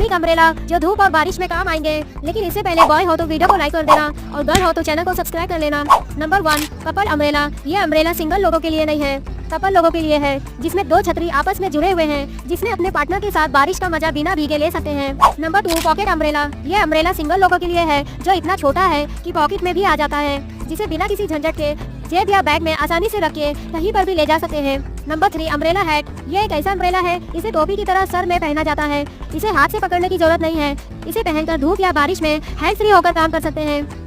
Pocket umbrella जो धूप और बारिश में काम आएंगे। लेकिन इससे पहले बॉय हो तो वीडियो को लाइक कर देना और गर्ल हो तो चैनल को सब्सक्राइब कर लेना। Number 1 couple umbrella. ये अम्ब्रेला सिंगल लोगों के लिए नहीं है, कपल लोगों के लिए है, जिसमें दो छतरी आपस में जुड़े हुए हैं, जिसमें अपने पार्टनर के साथ बारिश का मजा बिना भीगे ले सकते हैं। Number 2 pocket umbrella. ये अम्ब्रेला सिंगल लोगों के लिए है जो इतना छोटा है कि पॉकेट में भी आ जाता है, जिसे बिना किसी झंझट के जेब या बैग में आसानी से रख के कहीं पर भी ले जा सकते हैं। Number 3 umbrella hat. ये एक ऐसा अम्ब्रेला है, इसे टोपी की तरह सर में पहना जाता है। इसे हाथ से पकड़ने की जरूरत नहीं है, इसे पहनकर धूप या बारिश में हैंड्स फ्री होकर काम कर सकते हैं।